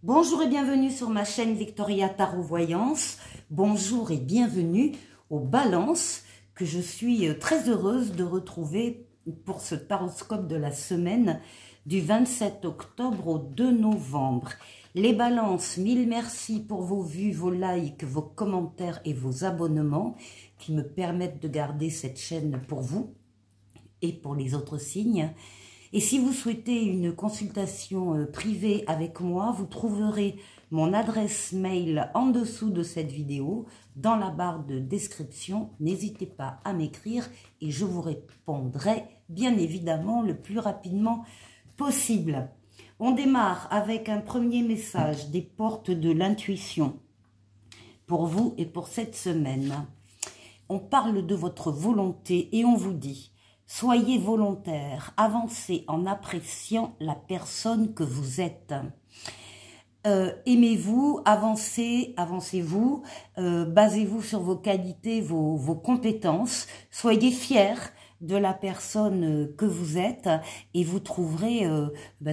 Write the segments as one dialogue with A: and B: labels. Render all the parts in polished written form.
A: Bonjour et bienvenue sur ma chaîne Victoria Tarot Voyance. Bonjour et bienvenue aux balances que je suis très heureuse de retrouver pour ce taroscope de la semaine du 27 octobre au 2 novembre. Les balances, mille merci pour vos vues, vos likes, vos commentaires et vos abonnements qui me permettent de garder cette chaîne pour vous et pour les autres signes. Et si vous souhaitez une consultation privée avec moi, vous trouverez mon adresse mail en dessous de cette vidéo, dans la barre de description. N'hésitez pas à m'écrire et je vous répondrai bien évidemment le plus rapidement possible. On démarre avec un premier message des portes de l'intuition pour vous et pour cette semaine. On parle de votre volonté et on vous dit: soyez volontaire, avancez en appréciant la personne que vous êtes. Aimez-vous, avancez-vous, basez-vous sur vos qualités, vos compétences, soyez fiers de la personne que vous êtes et vous trouverez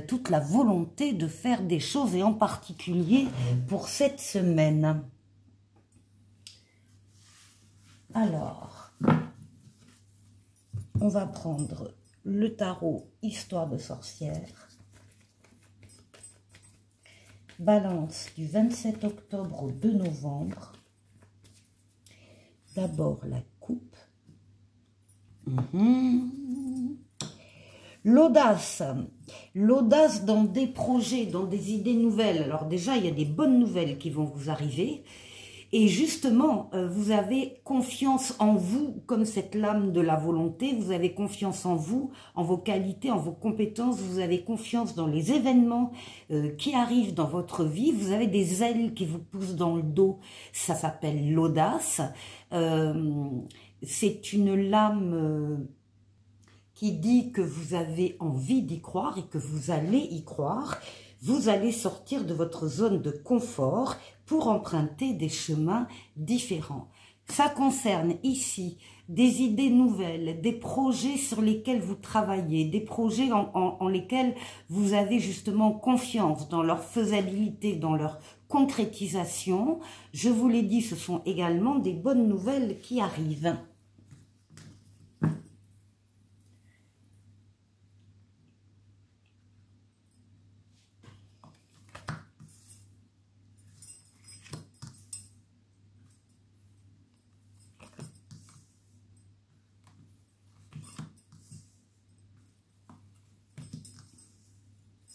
A: toute la volonté de faire des choses, et en particulier pour cette semaine. Alors, on va prendre le tarot Histoire de sorcière. Balance du 27 octobre au 2 novembre. D'abord la coupe. L'audace. L'audace dans des projets, dans des idées nouvelles. Alors déjà, il y a des bonnes nouvelles qui vont vous arriver. Et justement, vous avez confiance en vous, comme cette lame de la volonté, vous avez confiance en vous, en vos qualités, en vos compétences, vous avez confiance dans les événements qui arrivent dans votre vie, vous avez des ailes qui vous poussent dans le dos, ça s'appelle l'audace. C'est une lame qui dit que vous avez envie d'y croire et que vous allez y croire. Vous allez sortir de votre zone de confort pour emprunter des chemins différents. Ça concerne ici des idées nouvelles, des projets sur lesquels vous travaillez, des projets en lesquels vous avez justement confiance dans leur faisabilité, dans leur concrétisation. Je vous l'ai dit, ce sont également des bonnes nouvelles qui arrivent.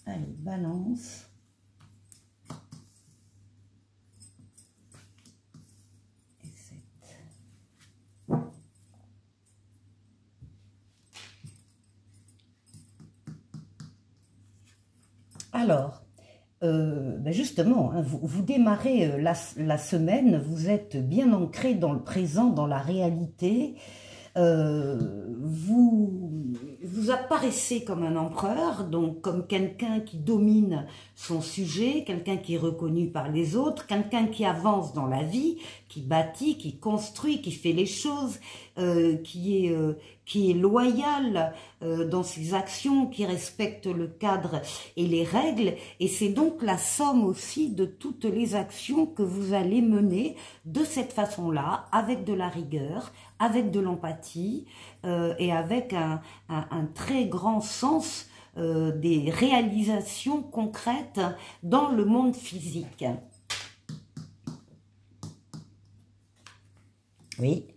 A: Allez, balance. Et 7. Alors, justement, hein, vous démarrez la semaine, vous êtes bien ancré dans le présent, dans la réalité. Vous apparaissez comme un empereur, donc comme quelqu'un qui domine son sujet, quelqu'un qui est reconnu par les autres, quelqu'un qui avance dans la vie, qui bâtit, qui construit, qui fait les choses, qui est loyal dans ses actions, qui respecte le cadre et les règles. Et c'est donc la somme aussi de toutes les actions que vous allez mener de cette façon-là, avec de la rigueur, avec de l'empathie et avec un très grand sens des réalisations concrètes dans le monde physique. Oui.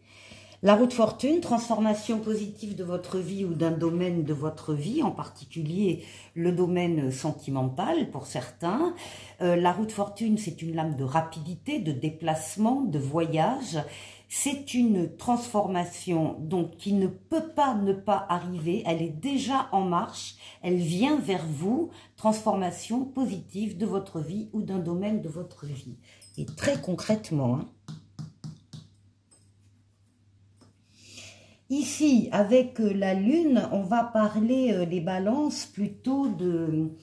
A: La roue de fortune, transformation positive de votre vie ou d'un domaine de votre vie, en particulier le domaine sentimental pour certains. La roue de fortune, c'est une lame de rapidité, de déplacement, de voyage. C'est une transformation donc qui ne peut pas ne pas arriver, elle est déjà en marche, elle vient vers vous, transformation positive de votre vie ou d'un domaine de votre vie. Et très concrètement, hein, ici, avec la lune, on va parler, les balances, plutôt de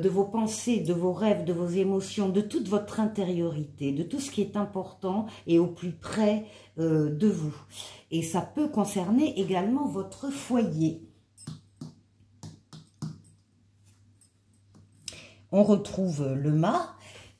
A: vos pensées, de vos rêves, de vos émotions, de toute votre intériorité, de tout ce qui est important et au plus près de vous. Et ça peut concerner également votre foyer. on retrouve le mât.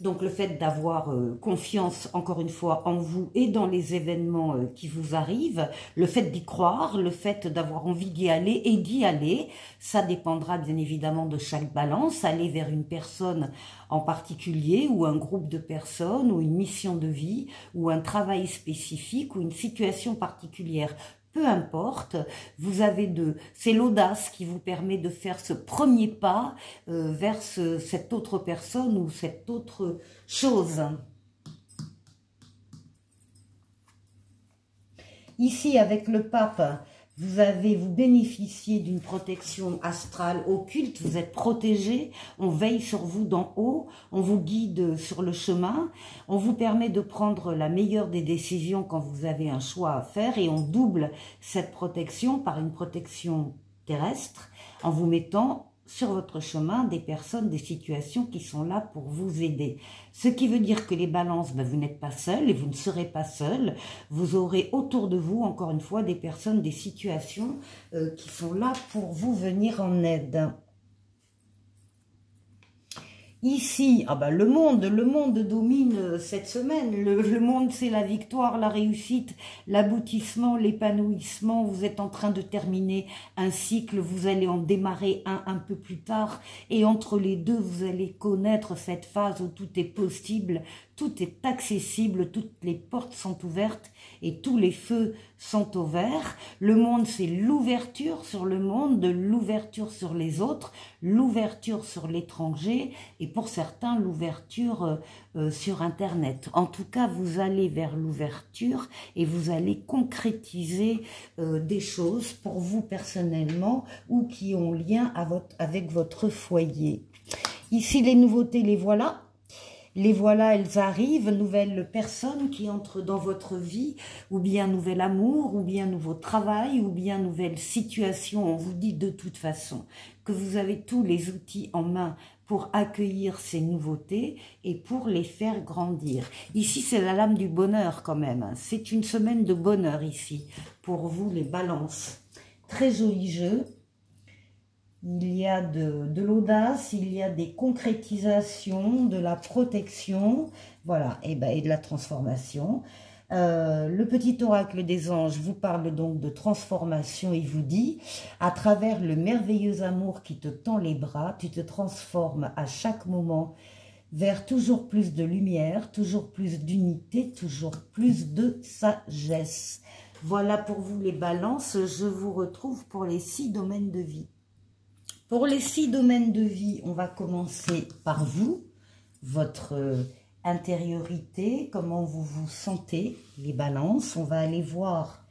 A: Donc le fait d'avoir confiance, encore une fois, en vous et dans les événements qui vous arrivent, le fait d'y croire, le fait d'avoir envie d'y aller et d'y aller, ça dépendra bien évidemment de chaque balance. Aller vers une personne en particulier ou un groupe de personnes ou une mission de vie ou un travail spécifique ou une situation particulière. Peu importe, vous avez c'est l'audace qui vous permet de faire ce premier pas vers cette autre personne ou cette autre chose. Ici, avec le pape, vous bénéficiez d'une protection astrale occulte, vous êtes protégé, on veille sur vous d'en haut, on vous guide sur le chemin, on vous permet de prendre la meilleure des décisions quand vous avez un choix à faire et on double cette protection par une protection terrestre en vous mettant sur votre chemin des personnes, des situations qui sont là pour vous aider. Ce qui veut dire que les balances, vous n'êtes pas seul et vous ne serez pas seul. Vous aurez autour de vous, encore une fois, des personnes, des situations qui sont là pour vous venir en aide. Ici, le monde domine cette semaine. Le monde, c'est la victoire, la réussite, l'aboutissement, l'épanouissement. Vous êtes en train de terminer un cycle, vous allez en démarrer un peu plus tard. Et entre les deux, vous allez connaître cette phase où tout est possible, tout est accessible, toutes les portes sont ouvertes et tous les feux sont au vert. Le monde, c'est l'ouverture sur le monde, l'ouverture sur les autres, l'ouverture sur l'étranger et pour certains, l'ouverture sur Internet. En tout cas, vous allez vers l'ouverture et vous allez concrétiser des choses pour vous personnellement ou qui ont lien avec votre foyer. Ici, les nouveautés, les voilà. Les voilà, elles arrivent, nouvelles personnes qui entrent dans votre vie, ou bien nouvel amour, ou bien nouveau travail, ou bien nouvelle situation. On vous dit de toute façon que vous avez tous les outils en main pour accueillir ces nouveautés et pour les faire grandir. Ici, c'est la lame du bonheur quand même. C'est une semaine de bonheur ici, pour vous les balances. Très joli jeu. Il y a de l'audace, il y a des concrétisations, de la protection, voilà, et de la transformation. Le petit oracle des anges vous parle donc de transformation et vous dit, à travers le merveilleux amour qui te tend les bras, tu te transformes à chaque moment vers toujours plus de lumière, toujours plus d'unité, toujours plus de sagesse. Voilà pour vous les balances, je vous retrouve pour les 6 domaines de vie. Pour les 6 domaines de vie, on va commencer par vous, votre intériorité, comment vous vous sentez, les balances. On va aller voir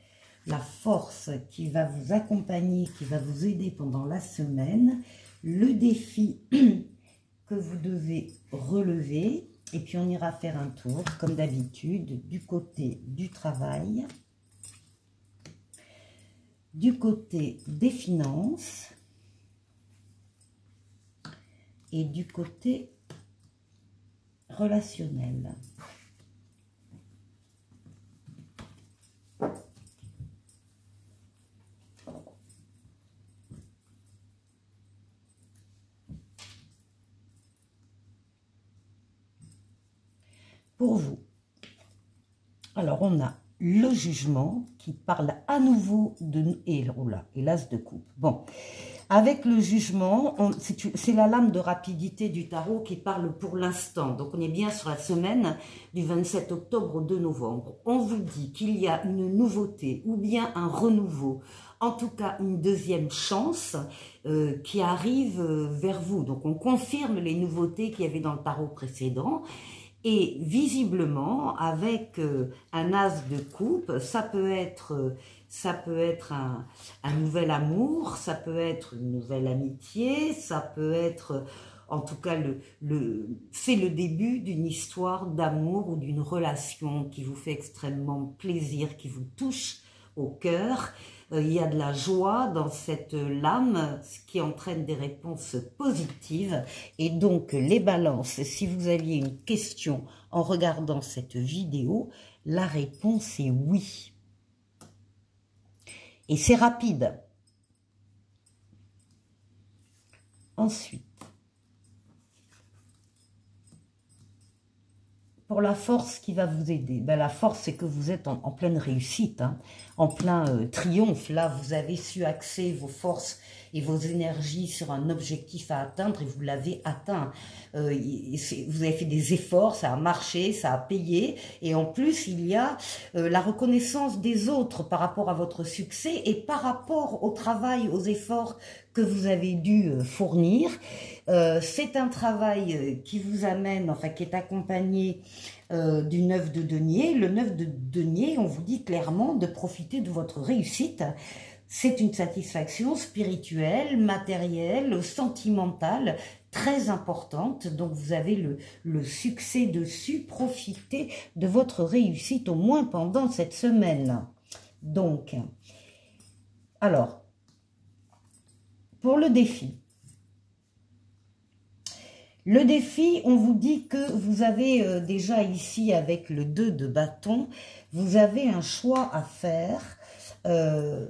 A: la force qui va vous accompagner, qui va vous aider pendant la semaine, le défi que vous devez relever. Et puis on ira faire un tour, comme d'habitude, du côté du travail, du côté des finances, et du côté relationnel. Pour vous, alors on a le jugement qui parle à nouveau de... Et l'as de coupe. Bon. Avec le jugement, c'est la lame de rapidité du tarot qui parle pour l'instant. Donc, on est bien sur la semaine du 27 octobre au 2 novembre. On vous dit qu'il y a une nouveauté ou bien un renouveau, en tout cas une deuxième chance qui arrive vers vous. Donc, on confirme les nouveautés qu'il y avait dans le tarot précédent. Et visiblement, avec un as de coupe, ça peut être un nouvel amour, ça peut être une nouvelle amitié, ça peut être, en tout cas, c'est le début d'une histoire d'amour ou d'une relation qui vous fait extrêmement plaisir, qui vous touche au cœur. Il y a de la joie dans cette lame, ce qui entraîne des réponses positives. Et donc, les balances, si vous aviez une question en regardant cette vidéo, la réponse est oui. Et c'est rapide. Ensuite, pour la force qui va vous aider, ben, la force, c'est que vous êtes en pleine réussite, hein, en plein triomphe. Là, vous avez su axer vos forces et vos énergies sur un objectif à atteindre et vous l'avez atteint. Vous avez fait des efforts, ça a marché, ça a payé. Et en plus, il y a la reconnaissance des autres par rapport à votre succès et par rapport au travail, aux efforts que vous avez dû fournir. C'est un travail qui vous amène, enfin qui est accompagné du 9 de denier. Le 9 de denier, on vous dit clairement de profiter de votre réussite. C'est une satisfaction spirituelle, matérielle, sentimentale, très importante. Donc vous avez le succès dessus. Profitez de votre réussite au moins pendant cette semaine. Donc, alors, pour le défi. Le défi, on vous dit que vous avez déjà ici avec le 2 de bâton, vous avez un choix à faire.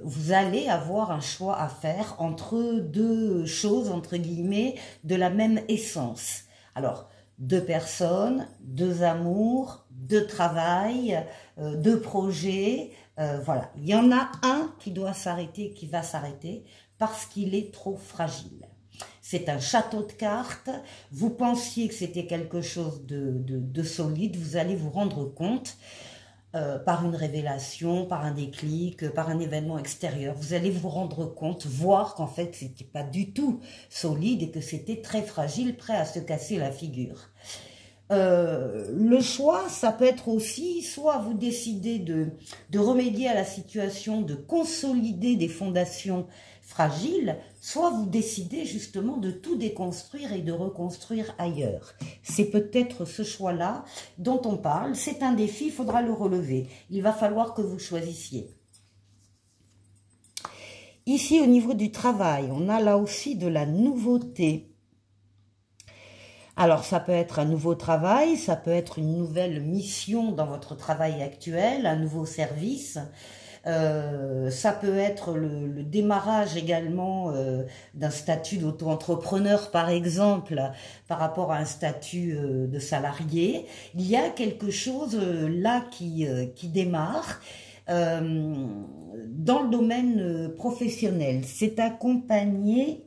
A: Vous allez avoir un choix à faire entre deux choses, entre guillemets, de la même essence. Alors, deux personnes, deux amours, deux travail, deux projets, voilà. Il y en a un qui doit s'arrêter, qui va s'arrêter, parce qu'il est trop fragile. C'est un château de cartes, vous pensiez que c'était quelque chose de solide, vous allez vous rendre compte par une révélation, par un déclic, par un événement extérieur. Vous allez vous rendre compte, voir qu'en fait, c'était pas du tout solide et que c'était très fragile, prêt à se casser la figure. Le choix, ça peut être aussi, soit vous décidez de remédier à la situation, de consolider des fondations fragiles, soit vous décidez justement de tout déconstruire et de reconstruire ailleurs. C'est peut-être ce choix-là dont on parle. C'est un défi, il faudra le relever. Il va falloir que vous choisissiez. Ici, au niveau du travail, on a là aussi de la nouveauté. Alors, ça peut être un nouveau travail, ça peut être une nouvelle mission dans votre travail actuel, un nouveau service. Ça peut être le démarrage également d'un statut d'auto-entrepreneur, par exemple, par rapport à un statut de salarié. Il y a quelque chose là qui démarre dans le domaine professionnel. C'est accompagné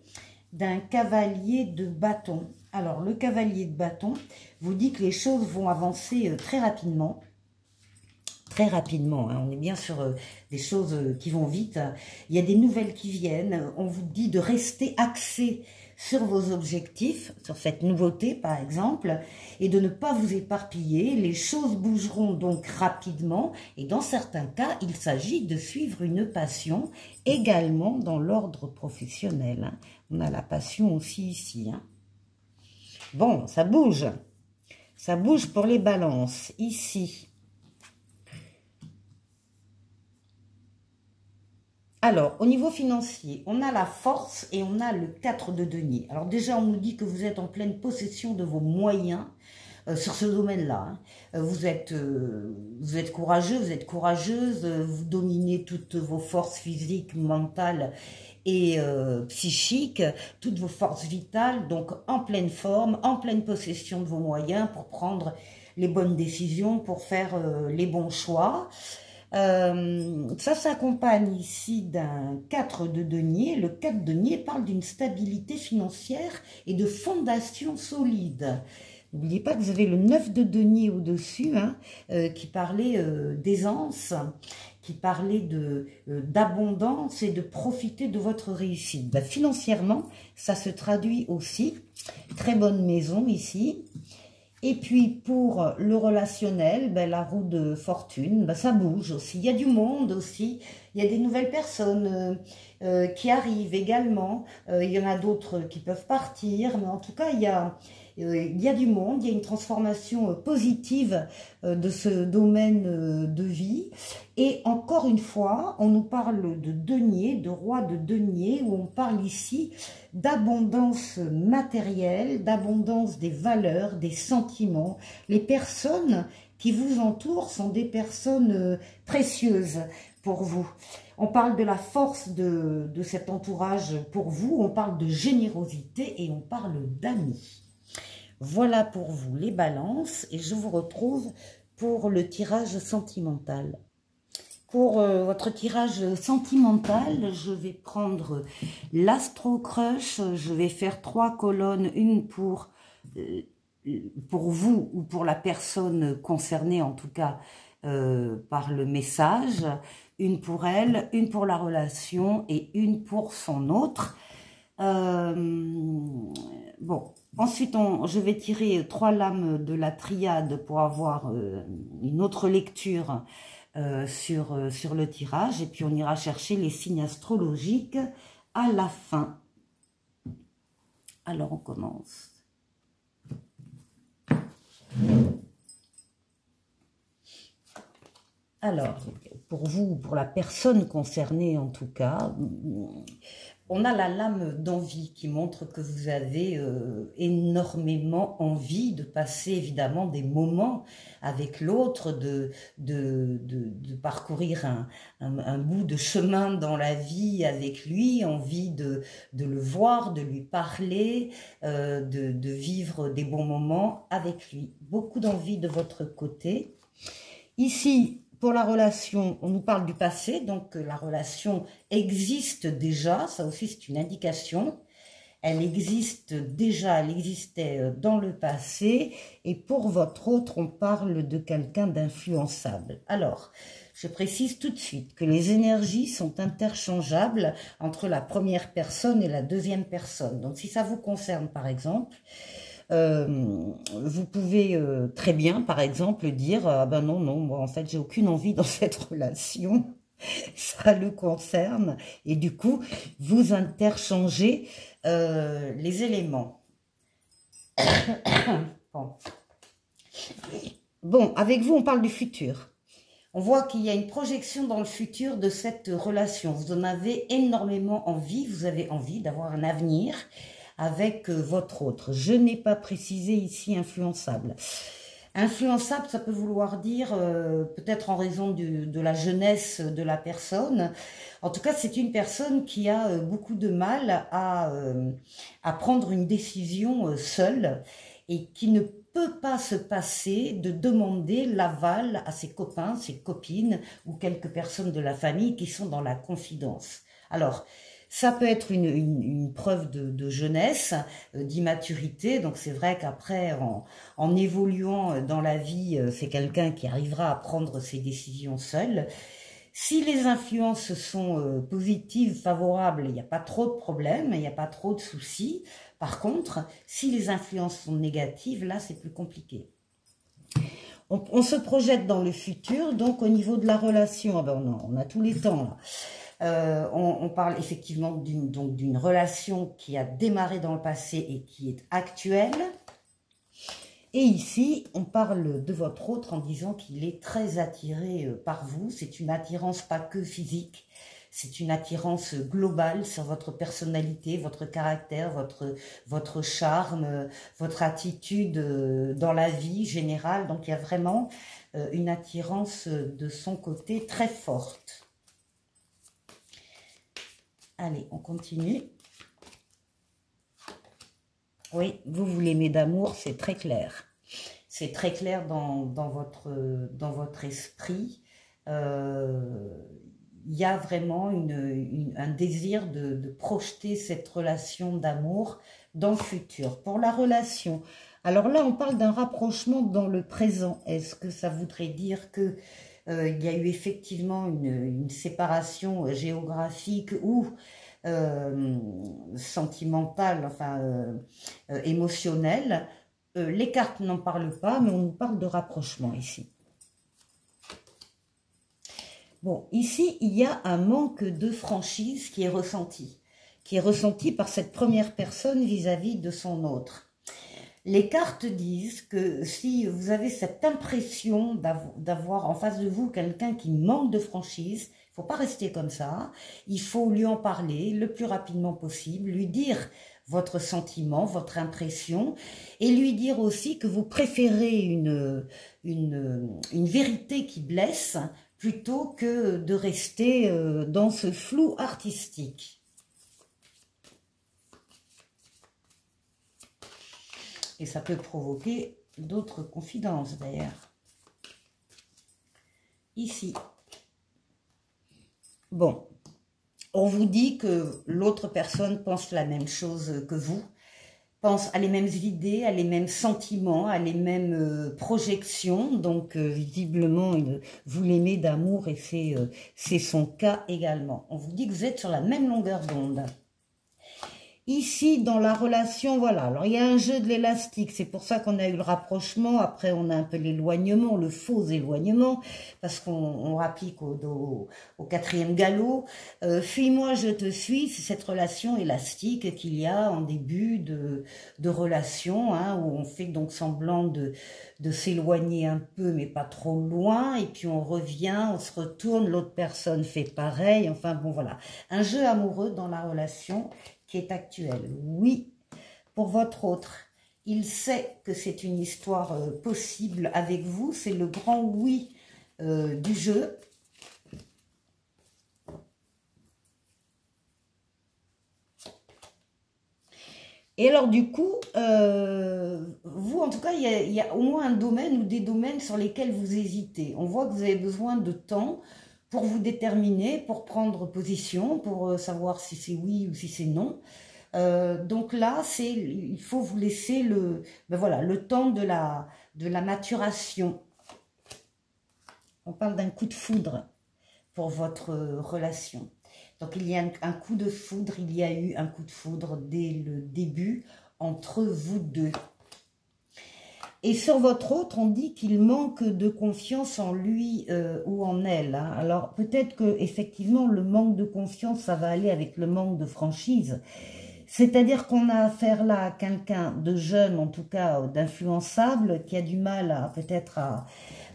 A: d'un cavalier de bâton. Alors, le cavalier de bâton vous dit que les choses vont avancer très rapidement. Très rapidement, hein. On est bien sur des choses qui vont vite. Il y a des nouvelles qui viennent. On vous dit de rester axé sur vos objectifs, sur cette nouveauté par exemple, et de ne pas vous éparpiller. Les choses bougeront donc rapidement et dans certains cas, il s'agit de suivre une passion également dans l'ordre professionnel, hein. On a la passion aussi ici, hein. Bon, ça bouge. Ça bouge pour les balances. Ici. Alors, au niveau financier, on a la force et on a le 4 de denier. Alors déjà, on nous dit que vous êtes en pleine possession de vos moyens sur ce domaine-là, hein. Vous êtes courageux, vous êtes courageuse, vous dominez toutes vos forces physiques, mentales et psychiques, toutes vos forces vitales, donc en pleine forme, en pleine possession de vos moyens pour prendre les bonnes décisions, pour faire les bons choix. Ça s'accompagne ici d'un 4 de denier. Le 4 de denier parle d'une stabilité financière et de fondation solide. N'oubliez pas que vous avez le 9 de denier au-dessus, hein, qui parlait d'aisance, qui parlait d'abondance et de profiter de votre réussite. Ben, financièrement, ça se traduit aussi. Très bonne maison ici. Et puis, pour le relationnel, ben, la roue de fortune, ben, ça bouge aussi. Il y a du monde aussi. Il y a des nouvelles personnes qui arrivent également. Il y en a d'autres qui peuvent partir. Mais en tout cas, il y a du monde. Il y a une transformation positive de ce domaine de vie. Et encore une fois, on nous parle de denier, de roi de denier, où on parle ici d'abondance matérielle, d'abondance des valeurs, des sentiments. Les personnes qui vous entourent sont des personnes précieuses pour vous. On parle de la force de cet entourage pour vous, on parle de générosité et on parle d'amis. Voilà pour vous les balances et je vous retrouve pour le tirage sentimental. Pour votre tirage sentimental, je vais prendre l'Astro Crush. Je vais faire 3 colonnes, une pour vous ou pour la personne concernée, en tout cas par le message, une pour elle, une pour la relation et une pour son autre. Bon, ensuite je vais tirer 3 lames de la triade pour avoir une autre lecture sur le tirage, et puis on ira chercher les signes astrologiques à la fin. Alors on commence. Alors, pour vous, pour la personne concernée en tout cas, on a la lame d'envie qui montre que vous avez énormément envie de passer évidemment des moments avec l'autre, de parcourir un bout de chemin dans la vie avec lui, envie de le voir, de lui parler, de vivre des bons moments avec lui. Beaucoup d'envie de votre côté. Ici, pour la relation, on nous parle du passé, donc la relation existe déjà, ça aussi c'est une indication. Elle existe déjà, elle existait dans le passé, et pour votre autre, on parle de quelqu'un d'influençable. Alors, je précise tout de suite que les énergies sont interchangeables entre la première personne et la deuxième personne. Donc si ça vous concerne par exemple, vous pouvez très bien, par exemple, dire ah ben non, moi en fait j'ai aucune envie dans cette relation, ça le concerne, et du coup vous interchangez les éléments. Bon, avec vous on parle du futur. On voit qu'il y a une projection dans le futur de cette relation. Vous en avez énormément envie, vous avez envie d'avoir un avenir avec votre autre. Je n'ai pas précisé ici influençable. Influençable, ça peut vouloir dire, peut-être en raison de la jeunesse de la personne, en tout cas c'est une personne qui a beaucoup de mal à prendre une décision seule, et qui ne peut pas se passer de demander l'aval à ses copains, ses copines ou quelques personnes de la famille qui sont dans la confidence. Alors, ça peut être une preuve de jeunesse, d'immaturité. Donc c'est vrai qu'après, en évoluant dans la vie, c'est quelqu'un qui arrivera à prendre ses décisions seul. Si les influences sont positives, favorables, il n'y a pas trop de problèmes, il n'y a pas trop de soucis. Par contre, si les influences sont négatives, là c'est plus compliqué. On se projette dans le futur, donc au niveau de la relation, ben on a tous les temps là. On parle effectivement d'une relation qui a démarré dans le passé et qui est actuelle. Et ici, on parle de votre autre en disant qu'il est très attiré par vous. C'est une attirance pas que physique, c'est une attirance globale sur votre personnalité, votre caractère, votre charme, votre attitude dans la vie générale. Donc il y a vraiment une attirance de son côté très forte. Allez, on continue. Oui, vous l'aimez d'amour, c'est très clair. C'est très clair dans votre esprit. Il y a vraiment un désir de projeter cette relation d'amour dans le futur. Pour la relation, alors là, on parle d'un rapprochement dans le présent. Est-ce que ça voudrait dire que il y a eu effectivement une séparation géographique ou sentimentale, enfin émotionnelle? Les cartes n'en parlent pas, mais on nous parle de rapprochement ici. Bon, ici, il y a un manque de franchise qui est ressenti par cette première personne vis-à-vis de son autre. Les cartes disent que si vous avez cette impression d'avoir en face de vous quelqu'un qui manque de franchise, il ne faut pas rester comme ça, il faut lui en parler le plus rapidement possible, lui dire votre sentiment, votre impression, et lui dire aussi que vous préférez une vérité qui blesse plutôt que de rester dans ce flou artistique. Et ça peut provoquer d'autres confidences d'ailleurs. Ici. Bon, on vous dit que l'autre personne pense la même chose que vous, pense à les mêmes idées, à les mêmes sentiments, à les mêmes projections. Donc, visiblement, vous l'aimez d'amour et c'est son cas également. On vous dit que vous êtes sur la même longueur d'onde. Ici, dans la relation, voilà, alors il y a un jeu de l'élastique, c'est pour ça qu'on a eu le rapprochement, après on a un peu l'éloignement, le faux éloignement, parce qu'on rapplique au quatrième galop. Fuis-moi, je te suis, c'est cette relation élastique qu'il y a en début de relation, hein, où on fait donc semblant de s'éloigner un peu, mais pas trop loin, et puis on revient, on se retourne, l'autre personne fait pareil, enfin bon voilà. Un jeu amoureux dans la relation qui est actuel. Oui, pour votre autre, il sait que c'est une histoire possible avec vous, c'est le grand oui du jeu. Et alors du coup, vous en tout cas, il y a au moins un domaine ou des domaines sur lesquels vous hésitez. On voit que vous avez besoin de temps pour vous déterminer, pour prendre position, pour savoir si c'est oui ou si c'est non. Donc là, il faut vous laisser voilà, le temps de la maturation. On parle d'un coup de foudre pour votre relation. Donc il y a un coup de foudre, il y a eu un coup de foudre dès le début entre vous deux. Et sur votre autre, on dit qu'il manque de confiance en lui ou en elle. Hein. Alors peut-être que effectivement le manque de confiance, ça va aller avec le manque de franchise. C'est-à-dire qu'on a affaire là à quelqu'un de jeune, en tout cas d'influençable, qui a du mal peut-être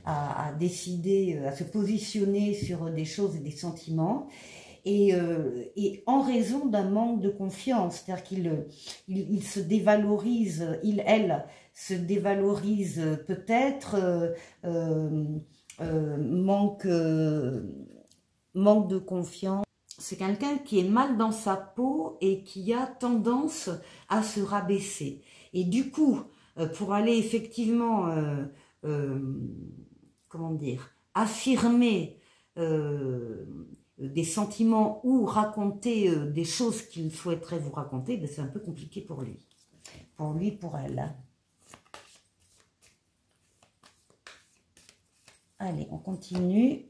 A: à décider, à se positionner sur des choses et des sentiments. Et en raison d'un manque de confiance, c'est-à-dire qu'il se dévalorise, elle se dévalorise peut-être, manque de confiance. C'est quelqu'un qui est mal dans sa peau et qui a tendance à se rabaisser. Et du coup, pour aller effectivement, comment dire, affirmer des sentiments ou raconter des choses qu'il souhaiterait vous raconter, ben c'est un peu compliqué pour lui. Pour elle. Allez, on continue.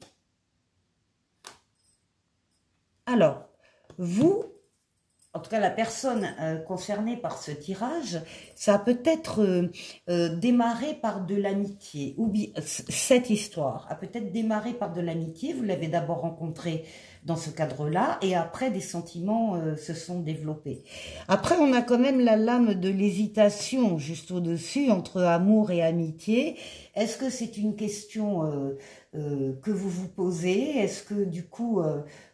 A: Alors, vous, en tout cas la personne concernée par ce tirage, ça a peut-être démarré par de l'amitié. Ou bien cette histoire a peut-être démarré par de l'amitié. Vous l'avez d'abord rencontré dans ce cadre-là et après des sentiments se sont développés. Après, on a quand même la lame de l'hésitation juste au-dessus entre amour et amitié. Est-ce que c'est une question que vous vous posez? Est-ce que du coup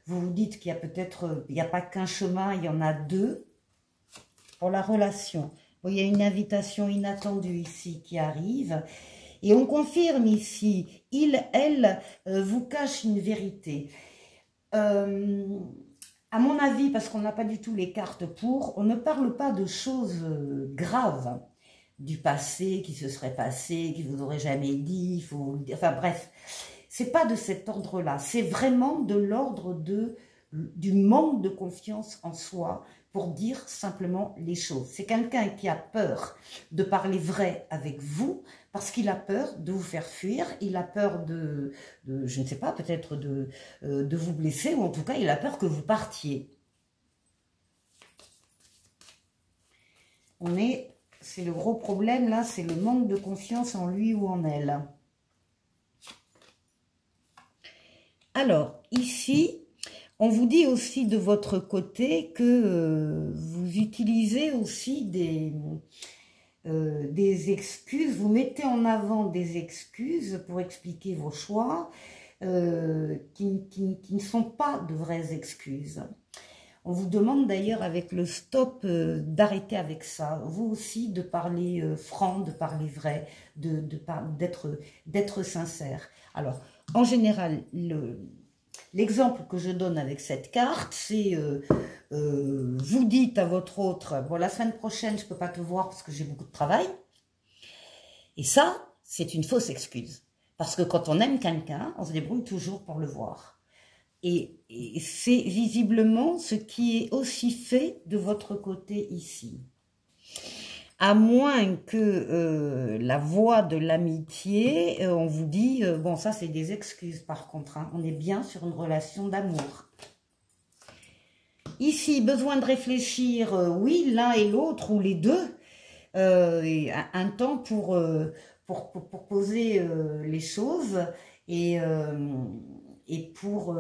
A: vous vous dites qu'il y a peut-être, il n'y a pas qu'un chemin, il y en a deux pour la relation? Bon, il y a une invitation inattendue ici qui arrive. Et on confirme ici, elle vous cache une vérité. À mon avis, parce qu'on n'a pas du tout les cartes pour, on ne parle pas de choses graves, du passé qui se serait passé, qui vous aurait jamais dit, il faut, enfin bref. C'est pas de cet ordre-là, c'est vraiment de l'ordre du manque de confiance en soi pour dire simplement les choses. C'est quelqu'un qui a peur de parler vrai avec vous parce qu'il a peur de vous faire fuir, il a peur je ne sais pas, peut-être de vous blesser ou en tout cas il a peur que vous partiez. C'est le gros problème là, c'est le manque de confiance en lui ou en elle. Alors, ici, on vous dit aussi de votre côté que vous utilisez aussi des excuses, vous mettez en avant des excuses pour expliquer vos choix qui ne sont pas de vraies excuses. On vous demande d'ailleurs avec le stop d'arrêter avec ça, vous aussi de parler franc, de parler vrai, d'être sincère. Alors, en général, l'exemple que je donne avec cette carte, c'est vous dites à votre autre, bon la semaine prochaine je ne peux pas te voir parce que j'ai beaucoup de travail, Et ça, c'est une fausse excuse. Parce que quand on aime quelqu'un, on se débrouille toujours pour le voir. Et c'est visiblement ce qui est aussi fait de votre côté ici. À moins que la voie de l'amitié, on vous dit, bon ça c'est des excuses par contre, hein, on est bien sur une relation d'amour. Ici, besoin de réfléchir, oui, l'un et l'autre ou les deux, un temps pour poser les choses et pour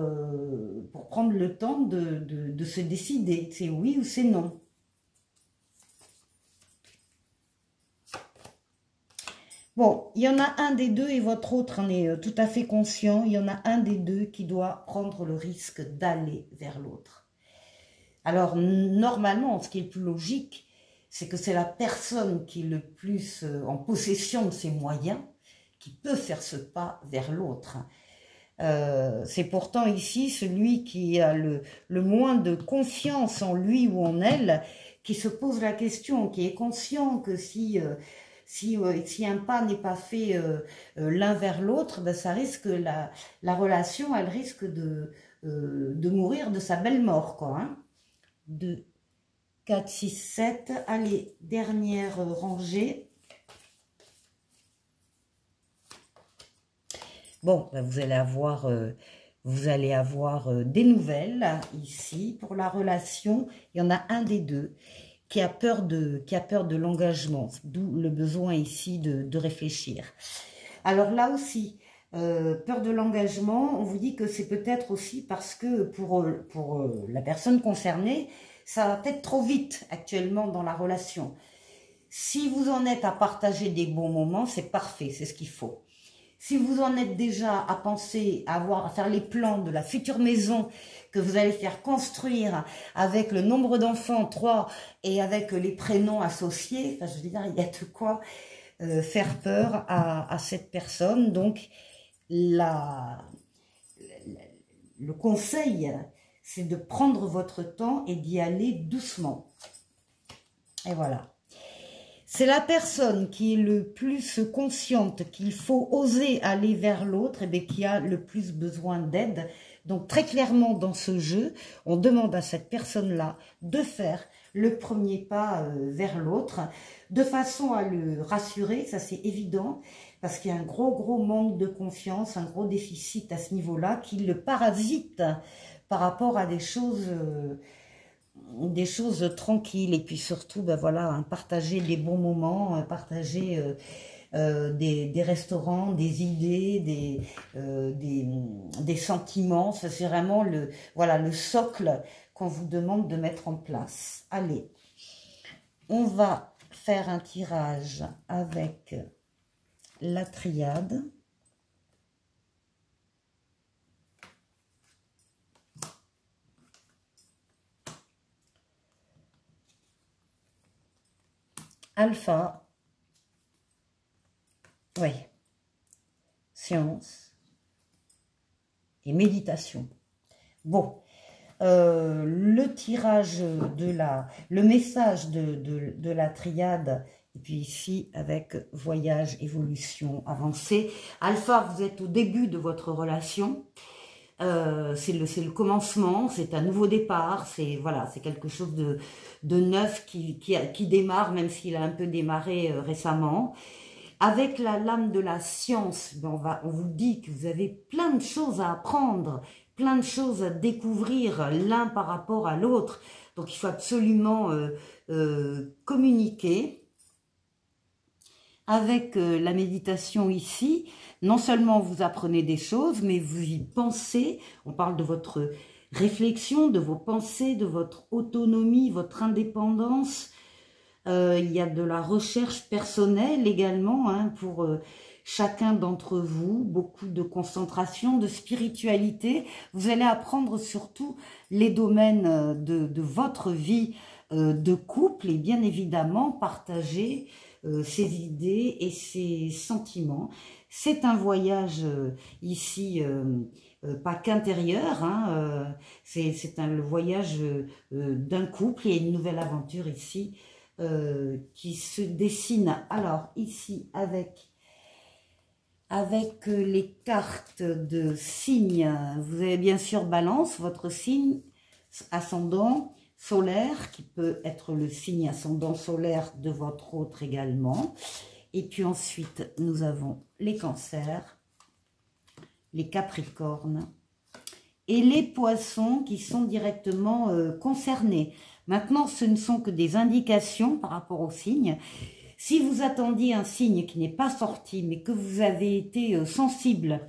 A: prendre le temps de se décider, c'est oui ou c'est non. Bon, il y en a un des deux et votre autre en est tout à fait conscient. Il y en a un des deux qui doit prendre le risque d'aller vers l'autre. Alors, normalement, ce qui est le plus logique, c'est que c'est la personne qui est le plus en possession de ses moyens qui peut faire ce pas vers l'autre. C'est pourtant ici celui qui a le moins de confiance en lui ou en elle qui se pose la question, qui est conscient que si un pas n'est pas fait l'un vers l'autre, ben ça risque la relation, elle risque de mourir de sa belle mort, quoi. Hein. 2, 4, 6, 7. Allez, dernière rangée. Bon, ben vous allez avoir des nouvelles ici pour la relation. Il y en a un des deux qui a peur de l'engagement, d'où le besoin ici de réfléchir. Alors là aussi, peur de l'engagement, on vous dit que c'est peut-être aussi parce que pour la personne concernée, ça va peut-être trop vite actuellement dans la relation. Si vous en êtes à partager des bons moments, c'est parfait, c'est ce qu'il faut. Si vous en êtes déjà à penser, à faire les plans de la future maison que vous allez faire construire avec le nombre d'enfants, 3, et avec les prénoms associés, enfin, je veux dire, il y a de quoi faire peur à cette personne. Donc, le conseil, c'est de prendre votre temps et d'y aller doucement. Et voilà. C'est la personne qui est le plus consciente qu'il faut oser aller vers l'autre et qui a le plus besoin d'aide. Donc très clairement dans ce jeu, on demande à cette personne-là de faire le premier pas vers l'autre, de façon à le rassurer, ça c'est évident, parce qu'il y a un gros manque de confiance, un gros déficit à ce niveau-là qui le parasite par rapport à des choses tranquilles. Et puis surtout, ben voilà, hein, partager des bons moments, partager des restaurants, des idées, des sentiments. Ça c'est vraiment le socle qu'on vous demande de mettre en place. Allez, on va faire un tirage avec la triade. Alpha, oui, science et méditation. Bon, le tirage le message de la triade, et puis ici avec voyage, évolution, avancée. Alpha, vous êtes au début de votre relation. C'est le commencement, c'est un nouveau départ, c'est voilà, c'est quelque chose de neuf qui démarre, même s'il a un peu démarré récemment. Avec la lame de la science, ben on vous dit que vous avez plein de choses à apprendre, plein de choses à découvrir l'un par rapport à l'autre. Donc il faut absolument communiquer. Avec la méditation ici, non seulement vous apprenez des choses, mais vous y pensez. On parle de votre réflexion, de vos pensées, de votre autonomie, votre indépendance. Il y a de la recherche personnelle également hein, pour chacun d'entre vous. Beaucoup de concentration, de spiritualité. Vous allez apprendre surtout les domaines de votre vie de couple et bien évidemment partager ses idées et ses sentiments. C'est un voyage ici, pas qu'intérieur, hein, c'est le voyage d'un couple. Il y a une nouvelle aventure ici qui se dessine, alors ici avec les cartes de signes. Vous avez bien sûr Balance, votre signe ascendant solaire, qui peut être le signe ascendant solaire de votre autre également. Et puis ensuite, nous avons les Cancers, les Capricornes et les Poissons qui sont directement concernés. Maintenant, ce ne sont que des indications par rapport aux signes. Si vous attendiez un signe qui n'est pas sorti, mais que vous avez été sensible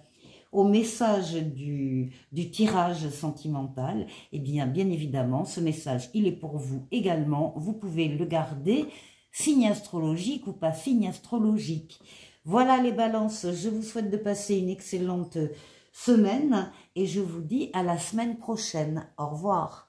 A: au message du tirage sentimental, eh bien évidemment, ce message, il est pour vous également. Vous pouvez le garder, signe astrologique ou pas signe astrologique. Voilà les balances, je vous souhaite de passer une excellente semaine et je vous dis à la semaine prochaine. Au revoir.